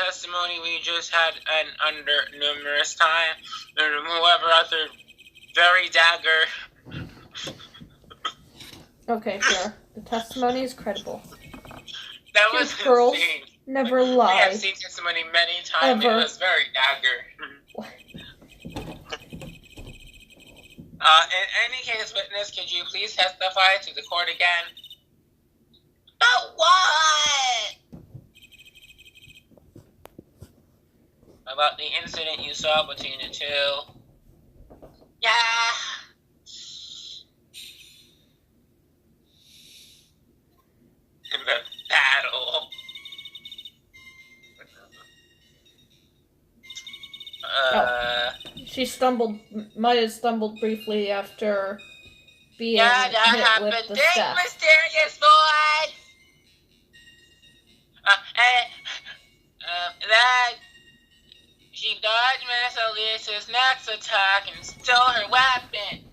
testimony we just had and under numerous time, and whoever other very dagger. Okay, sure. The testimony is credible. That Two was girls insane. never We lie. have seen testimony many times. Ever. It was very dagger. In any case, witness, could you please testify to the court again? But what? About the incident you saw between the two. Yeah. The battle. Maya stumbled briefly after being Yeah, that hit happened. with the Big staff. mysterious boy. That she dodged Miss Elisa's next attack and stole her weapon.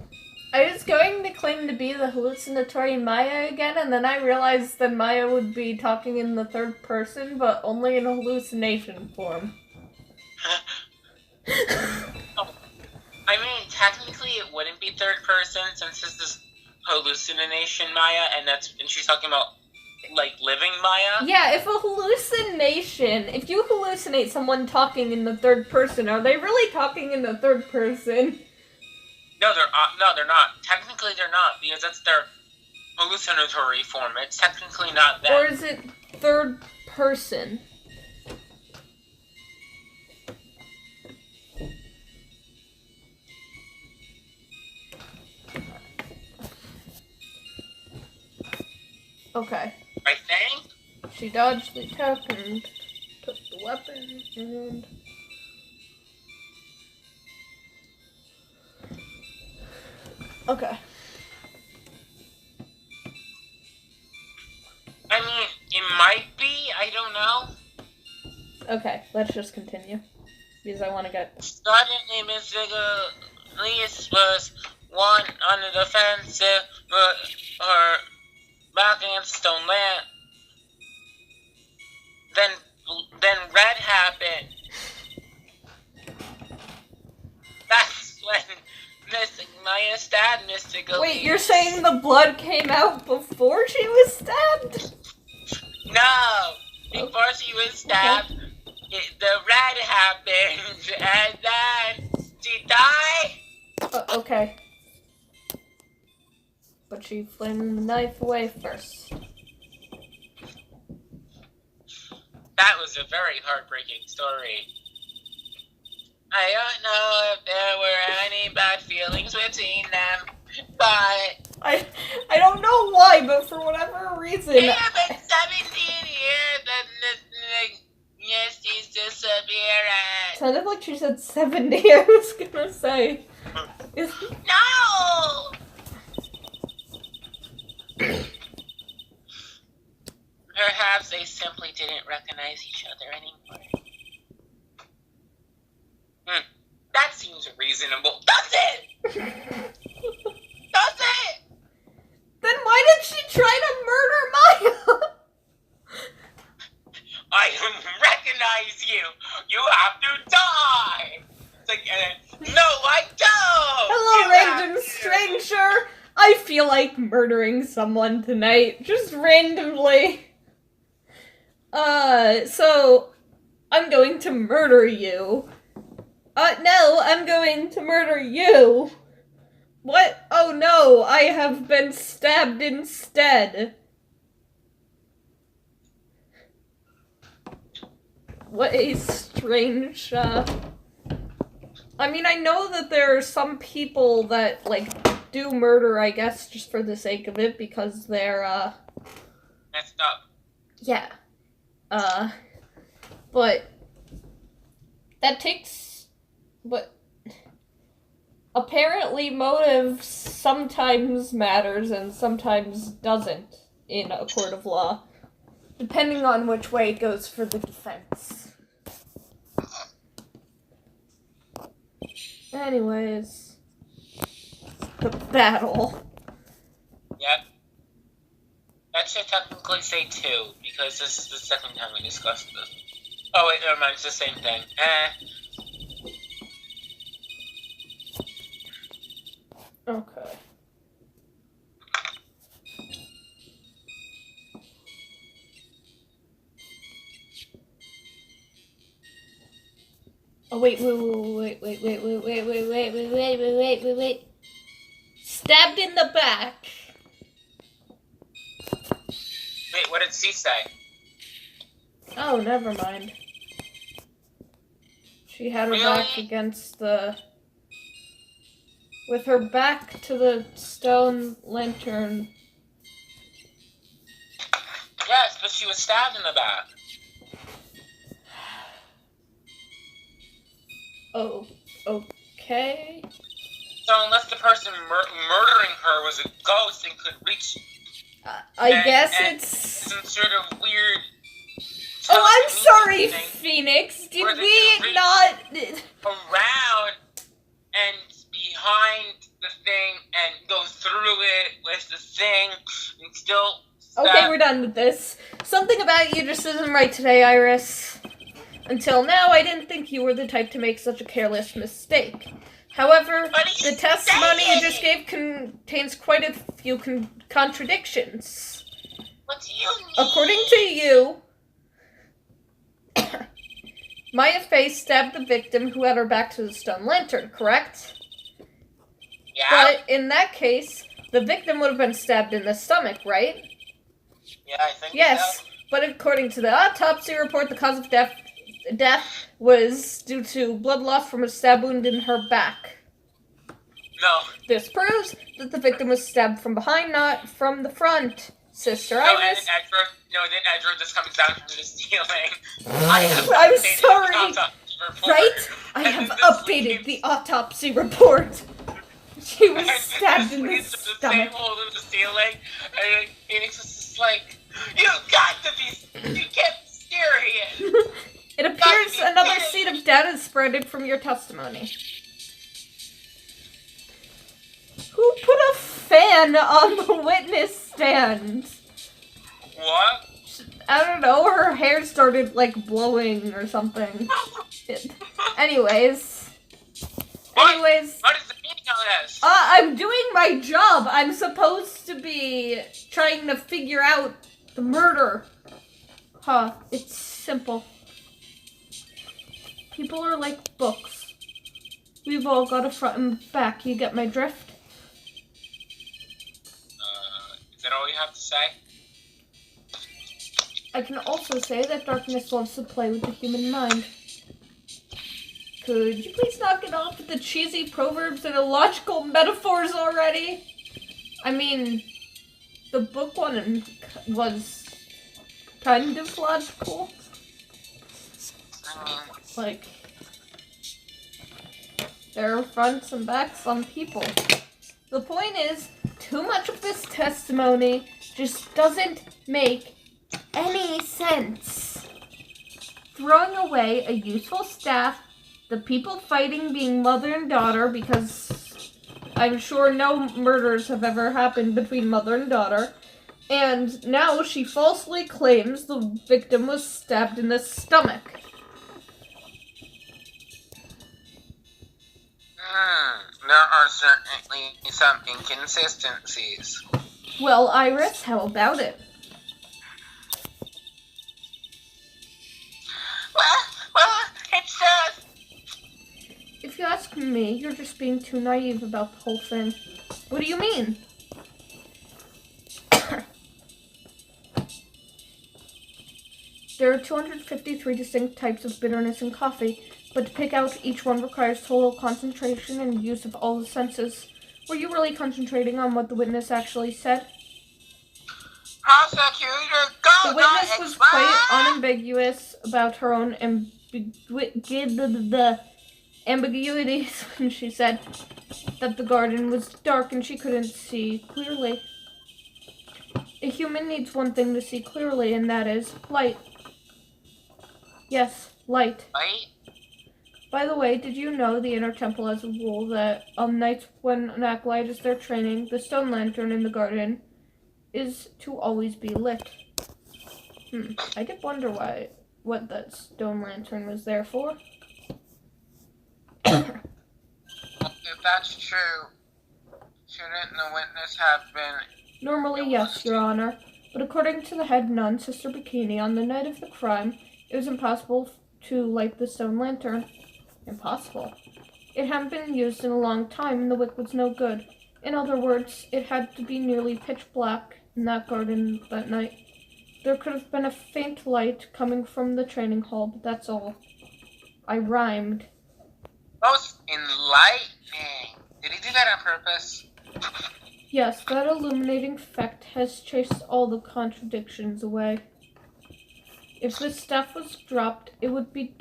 I was going to claim to be the hallucinatory Maya again, and then I realized that Maya would be talking in the third person, but only in a hallucination form. I mean, technically it wouldn't be third person since this is hallucination Maya, and she's talking about like living Maya. Yeah, if you hallucinate someone talking in the third person, are they really talking in the third person? No, they're not. Technically, they're not, because that's their hallucinatory form. It's technically not them. Or is it third person? Okay. I think? She dodged the attack and took the weapon and... Okay. I mean, it might be, I don't know. Okay, let's just continue. Because I want to get... Suddenly, Miss Elise was one on the defensive, her back against stone lamp. Then red happened. That's when Miss Maya stabbed Mr. Elise. Wait, you're saying the blood came out before she was stabbed? No! Before she was stabbed, the red happened, and then she died? Okay. But she flung the knife away first. That was a very heartbreaking story. I don't know if there were any bad feelings between them, but... I don't know why, but for whatever reason... It had been 17 years and yes, she's disappearing. Sounded like she said 70, I was gonna say. No! Perhaps they simply didn't recognize each other anymore. That seems reasonable. Does it? Does it? Then why did she try to murder Maya? I recognize you. You have to die. It's like, no, I don't. Hello, You random stranger. I feel like murdering someone tonight, just randomly. So I'm going to murder you. No, I'm going to murder you. What? Oh no, I have been stabbed instead. What a strange, I mean, I know that there are some people that, like, do murder, I guess, just for the sake of it, because they're, messed up. Yeah. But that takes... But apparently motive sometimes matters and sometimes doesn't in a court of law, depending on which way it goes for the defense. Anyways, the battle. Yep. That should technically say 2, because this is the second time we discussed this. Oh wait, never mind. It's the same thing. Okay. Oh wait. Stabbed in the back. Wait, what did C say? Oh, never mind. She had her back against with her back to the stone lantern. Yes, but she was stabbed in the back. Oh, okay. So unless the person murdering her was a ghost and could reach... I guess it's... some sort of weird... Oh, I'm sorry, Phoenix. Did we not... around and behind the thing and go through it with the thing and still... Okay, we're done with this. Something about you just isn't right today, Iris. Until now, I didn't think you were the type to make such a careless mistake. However, the testimony you just gave contains quite a few contradictions. What do you mean? According to you, Maya Faye stabbed the victim who had her back to the stone lantern, correct? Yeah. But in that case, the victim would have been stabbed in the stomach, right? Yeah, I think yes, so. But according to the autopsy report, the cause of death was due to blood loss from a stab wound in her back. No. This proves that the victim was stabbed from behind, not from the front. Sister Iris. Then Edward just comes down from the ceiling. I'm sorry. Right? I have updated the autopsy report. She was stabbed in the stomach. The ceiling, and Phoenix was just like, "You got to be! You can't be serious." It appears another seed of doubt is spreaded from your testimony. Who put a fan on the witness stand? What? I don't know, her hair started, blowing or something. Anyways. What is the meaning of this? I'm doing my job. I'm supposed to be trying to figure out the murder. It's simple. People are like books. We've all got a front and back. You get my drift? Is that all you have to say? I can also say that darkness loves to play with the human mind. Could you please knock it off with the cheesy proverbs and illogical metaphors already? I mean, the book one was kind of logical. There are fronts and backs on people. The point is, too much of this testimony just doesn't make any sense. Throwing away a useful staff, the people fighting being mother and daughter, because I'm sure no murders have ever happened between mother and daughter, and now she falsely claims the victim was stabbed in the stomach. There are certainly some inconsistencies. Well, Iris, how about it? Well, it's, If you ask me, you're just being too naive about the whole thing. What do you mean? There are 253 distinct types of bitterness in coffee, but to pick out each one requires total concentration and use of all the senses. Were you really concentrating on what the witness actually said? Prosecutor, go! The witness was quite unambiguous about her own ambiguities when she said that the garden was dark and she couldn't see clearly. A human needs one thing to see clearly, and that is light. Yes, light. Light? By the way, did you know the Inner Temple has a rule that on nights when an acolyte is there training, the stone lantern in the garden is to always be lit? I did wonder what that stone lantern was there for. If that's true, shouldn't the witness have been... Normally, yes, Your Honor. But according to the head nun, Sister Bikini, on the night of the crime, it was impossible to light the stone lantern. Impossible. It hadn't been used in a long time, and the wick was no good. In other words, it had to be nearly pitch black in that garden that night. There could have been a faint light coming from the training hall, but that's all. I rhymed. Most enlightening. Did he do that on purpose? Yes, that illuminating effect has chased all the contradictions away. If the staff was dropped, it would be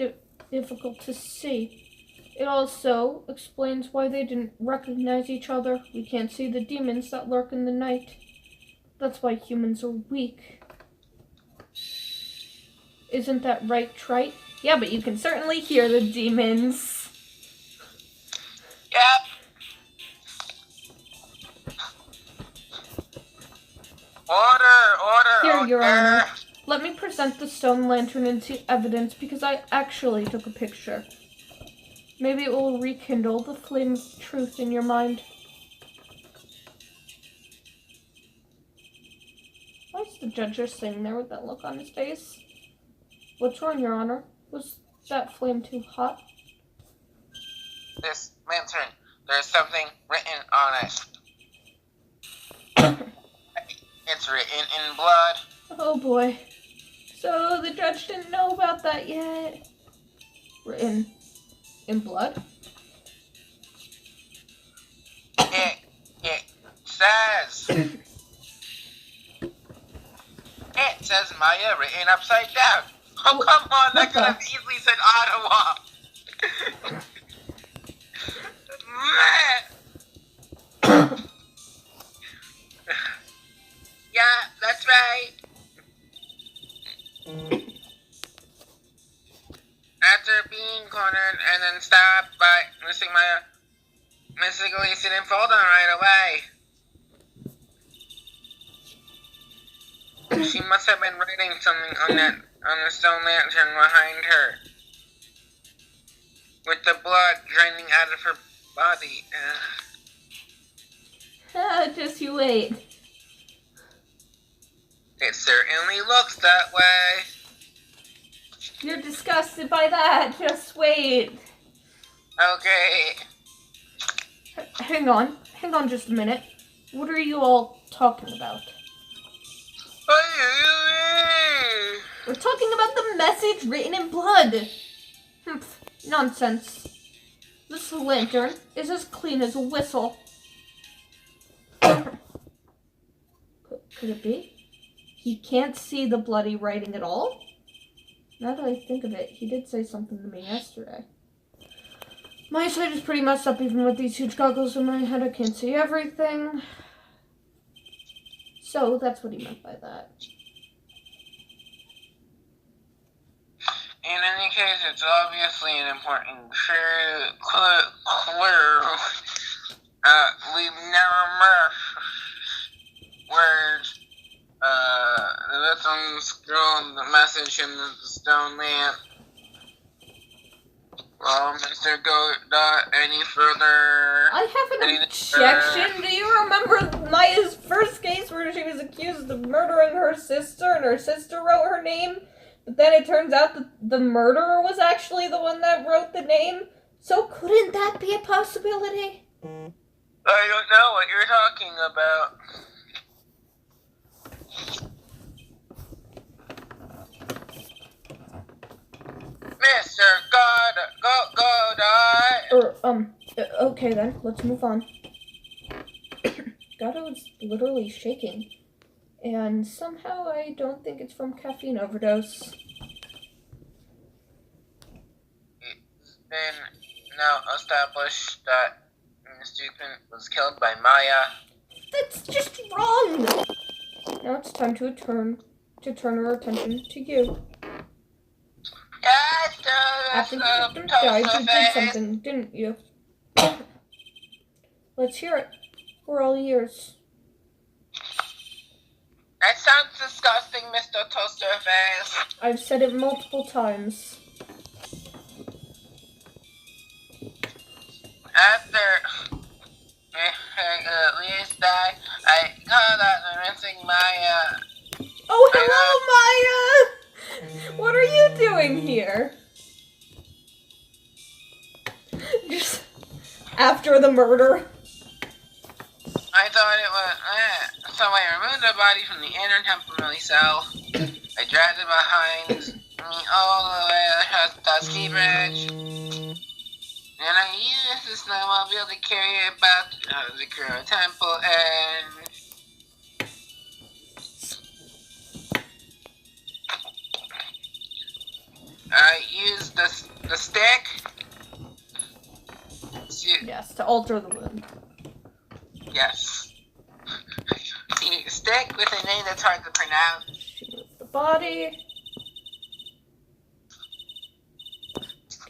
difficult to see. It also explains why they didn't recognize each other. We can't see the demons that lurk in the night. That's why humans are weak. Isn't that right, Trite? Yeah, but you can certainly hear the demons. Yep. Order! Here, Your Honor. Let me present the stone lantern into evidence because I actually took a picture. Maybe it will rekindle the flame of truth in your mind. Why is the judge just sitting there with that look on his face? What's wrong, Your Honor? Was that flame too hot? This lantern, there's something written on it. It's written in blood. Oh boy. So the judge didn't know about that yet. Written in blood? It says. It says Maya written upside down. Oh, come on, that could have easily said Ottawa. Yeah, that's right. After being cornered and then stopped by missing Maya, Miss Iglesias didn't fall down right away. She must have been writing something on the stone lantern behind her, with the blood draining out of her body. Just you wait. It certainly looks that way. You're disgusted by that. Just wait. Okay. Hang on just a minute. What are you all talking about? We're talking about the message written in blood. Nonsense. This lantern is as clean as a whistle. Could it be? He can't see the bloody writing at all? Now that I think of it, he did say something to me yesterday. My sight is pretty messed up even with these huge goggles in my head. I can't see everything. So that's what he meant by that. In any case, it's obviously an important clue. We've never met words. The victim scrawled the message in the stone lamp. Well, Mr. Godot, any further... I have an objection. Do you remember Maya's first case where she was accused of murdering her sister and her sister wrote her name? But then it turns out that the murderer was actually the one that wrote the name? So couldn't that be a possibility? I don't know what you're talking about. Mr. Godot! Okay then, let's move on. Godot is literally shaking. And somehow I don't think it's from caffeine overdose. It's been now established that the student was killed by Maya. That's just wrong! Now it's time to turn our attention to you. After the victim died, you did something, didn't you? Let's hear it. We're all ears. That sounds disgusting, Mr. Toasterface. I've said it multiple times. After at least I called out the missing Maya. Oh, hello, Maya! What are you doing here? Just after the murder. I thought it was. So I removed the body from the inner temporary cell. I dragged it behind me all the way across the dusty bridge. And I used the snowmobile to carry it back to the Kuro Temple and. I used the stick. Yes, to alter the wound. Yes. Stick with a name that's hard to pronounce. She moved the body.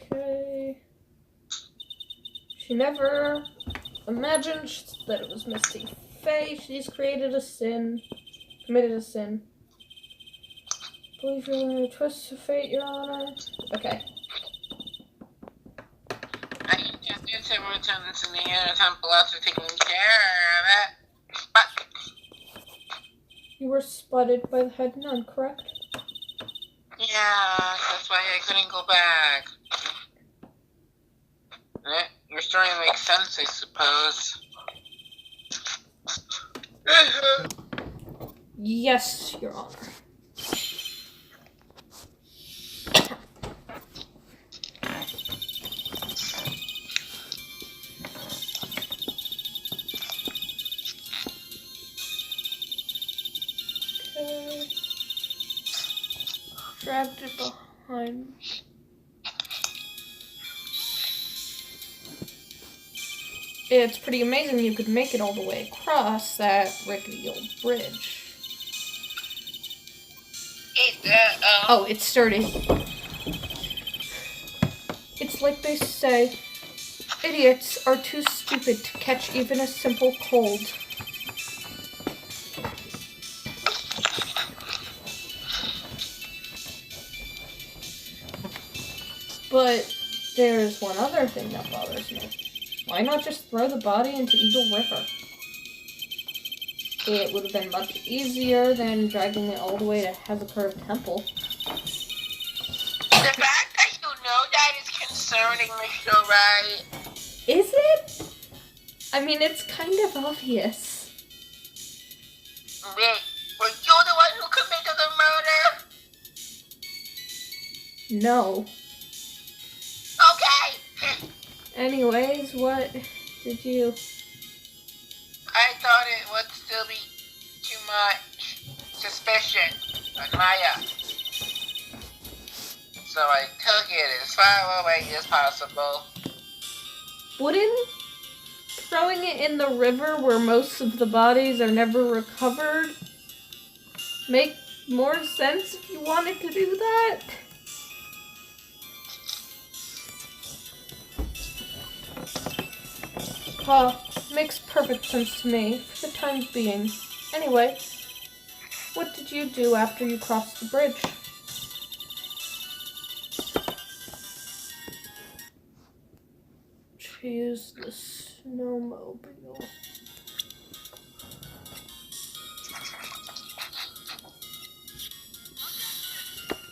Okay. She never imagined that it was Misty Faye. She's committed a sin. Believe you're in a twist of fate, Your Honor. Okay. I intended to return to the inner temple after taking care of it, but You were spotted by the head nun, correct? yeah, that's why I couldn't go back. Your story makes sense, I suppose. Yes, Your Honor. Okay. Dragged it behind. It's pretty amazing you could make it all the way across that rickety old bridge. Oh, it's sturdy. It's like they say, idiots are too stupid to catch even a simple cold. But there's one other thing that bothers me. Why not just throw the body into Eagle River? It would have been much easier than dragging it all the way to Hazakura Temple. The fact that you know that is concerning, Mr. Wright. Is it? I mean, it's kind of obvious. Wait, were you the one who committed the murder? No. Okay. Anyways, what did you... I thought it would still be too much suspicion on Maya. So I took it as far away as possible. Wouldn't throwing it in the river where most of the bodies are never recovered make more sense if you wanted to do that? Makes perfect sense to me, for the time being. Anyway, what did you do after you crossed the bridge? Choose the snowmobile.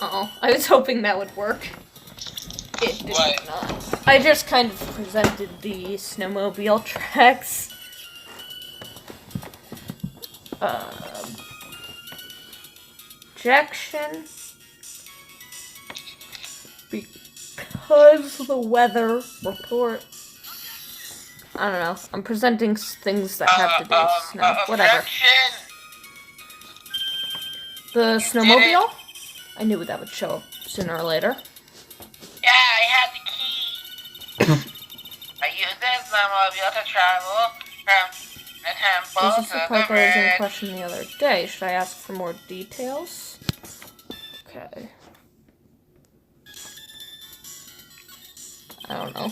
Oh, I was hoping that would work. It did not. I just kind of presented the snowmobile tracks. Objection. Because the weather report. I don't know. I'm presenting things that have to do with snow. Whatever. The snowmobile? I knew that would show up sooner or later. Yeah, I had the key. I used this snowmobile to travel from the temple This is the to part the that was in bridge. question the other day. Should I ask for more details? Okay. I don't know.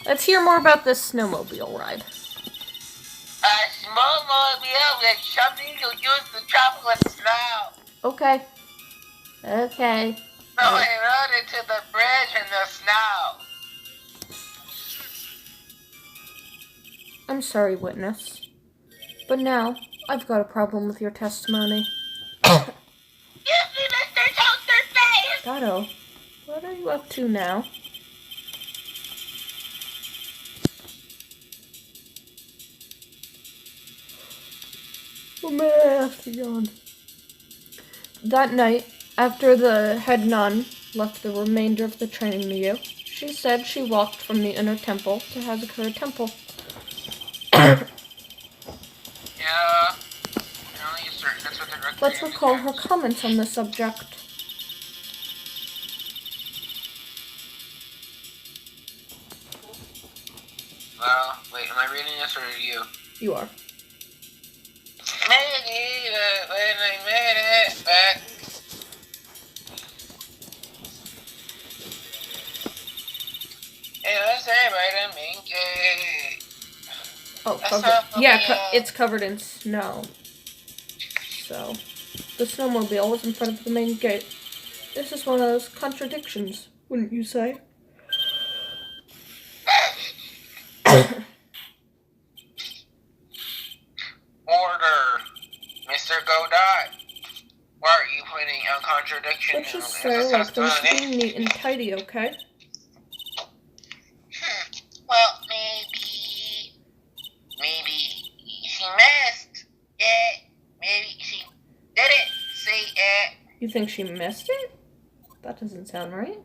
Let's hear more about this snowmobile ride. snowmobile with something to use to travel with snow. Okay. Okay. So I rode into the bridge in the snow. I'm sorry, witness. But now, I've got a problem with your testimony. Excuse me, Mr. Toasterface! Godot, what are you up to now? Oh man, I have to yawn. That night, after the head nun left the remainder of the training to you, she said she walked from the inner temple to Hazakura Temple. Yeah. Only certain that's what the Let's recall her comments on the subject. Well, wait, am I reading this or you? You are. Maybe, but when I made it back. It was there by the main gate. Oh, it's covered in snow. So, the snowmobile was in front of the main gate. This is one of those contradictions, wouldn't you say? Order, Mr. Godot. Why are you putting a contradiction Let's just say, like, things being neat and tidy, okay? Well, maybe she missed it. Maybe she didn't see it. You think she missed it? That doesn't sound right.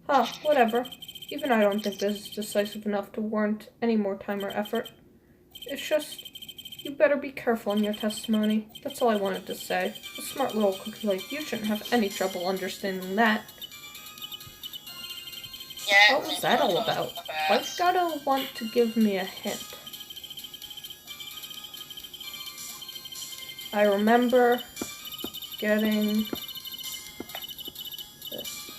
Huh, whatever. Even I don't think this is decisive enough to warrant any more time or effort. It's just, you better be careful in your testimony. That's all I wanted to say. A smart little cookie like you shouldn't have any trouble understanding that. Yeah, What was that all about? Why does Godot want to give me a hint? I remember getting this.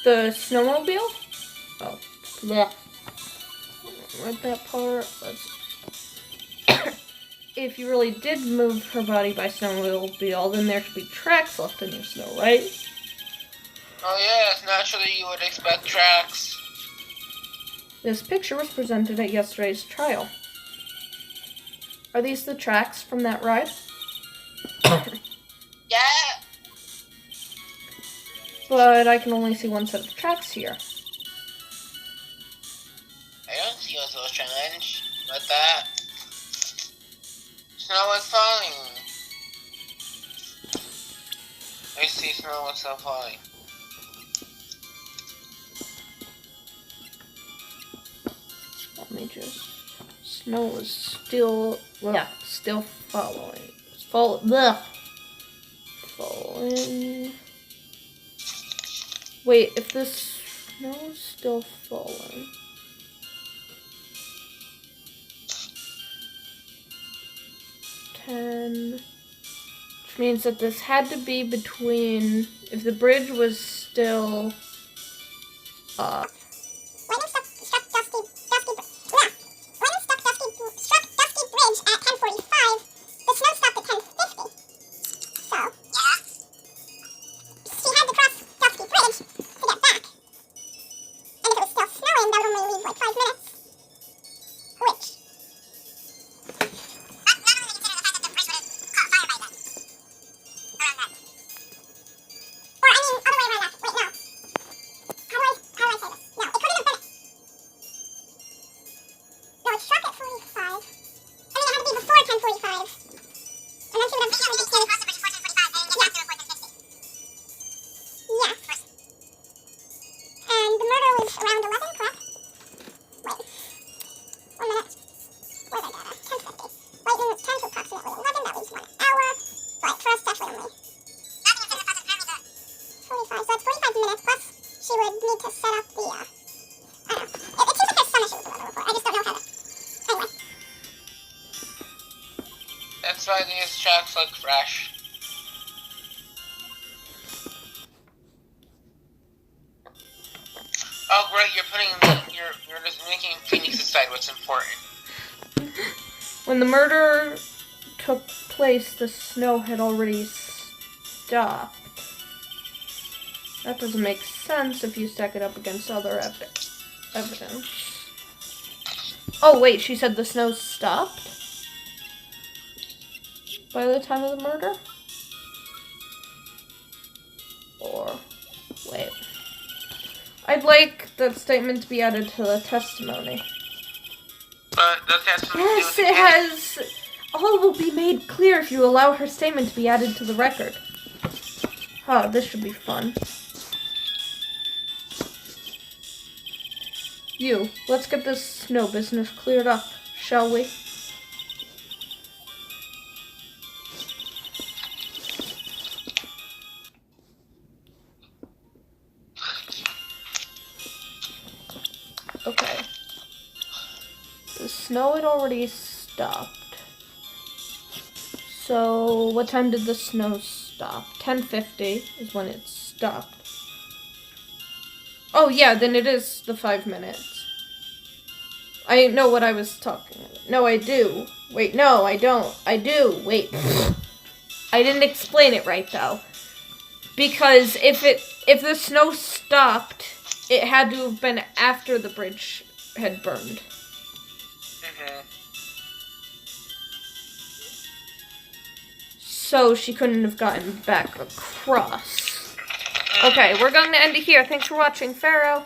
The snowmobile? Oh, yeah. Read that part. If you really did move her body by snowmobile, then there should be tracks left in your snow, right? Oh yes, naturally you would expect tracks. This picture was presented at yesterday's trial. Are these the tracks from that ride? Yeah. But I can only see one set of tracks here. I don't see a little challenge with that. Snow is falling. I see snow is still falling. Let me just... Snow is still... Yeah, still following. Falling. Wait, if the snow is still falling... 10... Which means that this had to be between... If the bridge was still... That's why these tracks look fresh. Oh, great! You're just making Phoenix decide what's important. When the murder took place, the snow had already stopped. That doesn't make sense if you stack it up against other evidence. Oh, wait, she said the snow stopped? By the time of the murder? Or, wait. I'd like that statement to be added to the testimony. But the testimony... Yes, it has... All will be made clear if you allow her statement to be added to the record. Oh, this should be fun. You, let's get this snow business cleared up, shall we? Okay. The snow had already stopped. So, what time did the snow stop? 10:50 is when it stopped. Oh, yeah, then it is the 5 minutes. I know what I was talking about. No, I do. Wait, no, I don't. I do. Wait. I didn't explain it right, though. Because if the snow stopped, it had to have been after the bridge had burned. So she couldn't have gotten back across. Okay, we're going to end it here. Thanks for watching, Pharaoh.